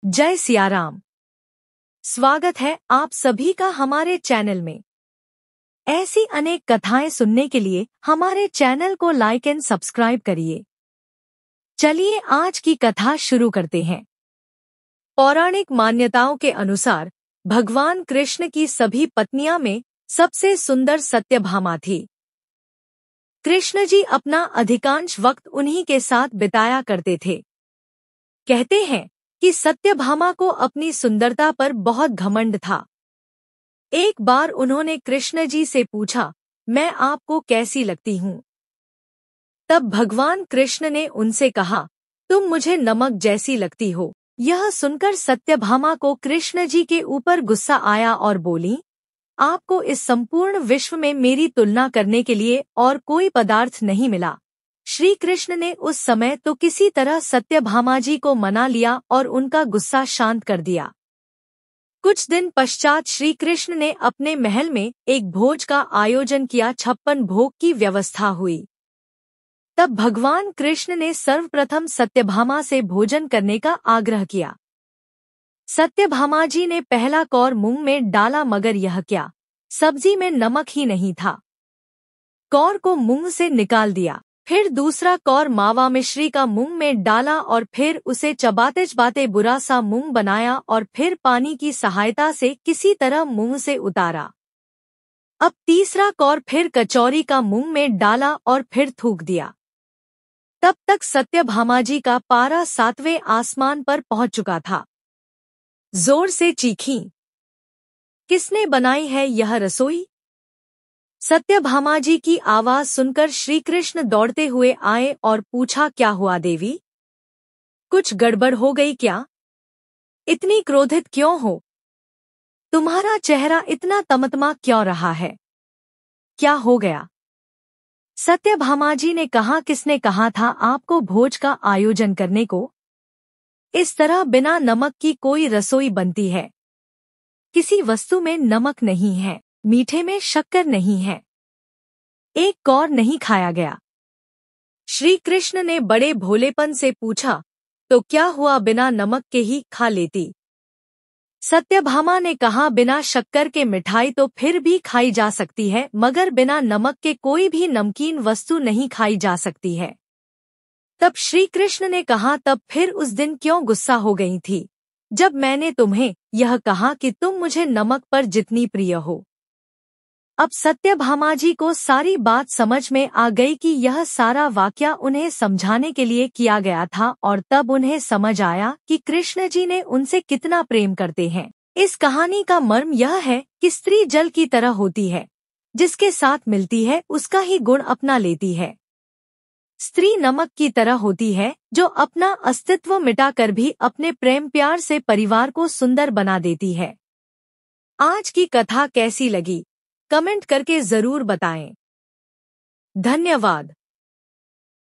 जय सिया राम। स्वागत है आप सभी का हमारे चैनल में। ऐसी अनेक कथाएं सुनने के लिए हमारे चैनल को लाइक एंड सब्सक्राइब करिए। चलिए आज की कथा शुरू करते हैं। पौराणिक मान्यताओं के अनुसार भगवान कृष्ण की सभी पत्नियां में सबसे सुंदर सत्यभामा थी। कृष्ण जी अपना अधिकांश वक्त उन्हीं के साथ बिताया करते थे। कहते हैं कि सत्यभामा को अपनी सुंदरता पर बहुत घमंड था। एक बार उन्होंने कृष्ण जी से पूछा, मैं आपको कैसी लगती हूँ? तब भगवान कृष्ण ने उनसे कहा, तुम मुझे नमक जैसी लगती हो। यह सुनकर सत्यभामा को कृष्ण जी के ऊपर गुस्सा आया और बोली, आपको इस संपूर्ण विश्व में मेरी तुलना करने के लिए और कोई पदार्थ नहीं मिला। श्री कृष्ण ने उस समय तो किसी तरह सत्यभामा जी को मना लिया और उनका गुस्सा शांत कर दिया। कुछ दिन पश्चात श्री कृष्ण ने अपने महल में एक भोज का आयोजन किया। 56 भोग की व्यवस्था हुई। तब भगवान कृष्ण ने सर्वप्रथम सत्यभामा से भोजन करने का आग्रह किया। सत्यभामा जी ने पहला कौर मुंह में डाला, मगर यह क्या, सब्जी में नमक ही नहीं था। कौर को मुंह से निकाल दिया। फिर दूसरा कौर मावा मिश्री का मुंह में डाला और फिर उसे चबाते चबाते बुरा सा मुंह बनाया और फिर पानी की सहायता से किसी तरह मुंह से उतारा। अब तीसरा कौर फिर कचौरी का मुंह में डाला और फिर थूक दिया। तब तक सत्यभामा जी का पारा 7वें आसमान पर पहुंच चुका था। जोर से चीखीं, किसने बनाई है यह रसोई? सत्यभामा जी की आवाज सुनकर श्री कृष्ण दौड़ते हुए आए और पूछा, क्या हुआ देवी? कुछ गड़बड़ हो गई क्या? इतनी क्रोधित क्यों हो? तुम्हारा चेहरा इतना तमतमा क्यों रहा है? क्या हो गया? सत्यभामा जी ने कहा, किसने कहा था आपको भोज का आयोजन करने को? इस तरह बिना नमक की कोई रसोई बनती है। किसी वस्तु में नमक नहीं है, मीठे में शक्कर नहीं है। एक कौर नहीं खाया गया। श्री कृष्ण ने बड़े भोलेपन से पूछा, तो क्या हुआ, बिना नमक के ही खा लेती? सत्यभामा ने कहा, बिना शक्कर के मिठाई तो फिर भी खाई जा सकती है, मगर बिना नमक के कोई भी नमकीन वस्तु नहीं खाई जा सकती है। तब श्री कृष्ण ने कहा, तब फिर उस दिन क्यों गुस्सा हो गई थी, जब मैंने तुम्हें यह कहा कि तुम मुझे नमक पर जितनी प्रिय हो? अब सत्यभामा जी को सारी बात समझ में आ गई कि यह सारा वाकया उन्हें समझाने के लिए किया गया था, और तब उन्हें समझ आया कि कृष्ण जी ने उनसे कितना प्रेम करते हैं। इस कहानी का मर्म यह है कि स्त्री जल की तरह होती है, जिसके साथ मिलती है उसका ही गुण अपना लेती है। स्त्री नमक की तरह होती है, जो अपना अस्तित्व मिटाकर भी अपने प्रेम प्यार से परिवार को सुंदर बना देती है। आज की कथा कैसी लगी, कमेंट करके जरूर बताएं। धन्यवाद।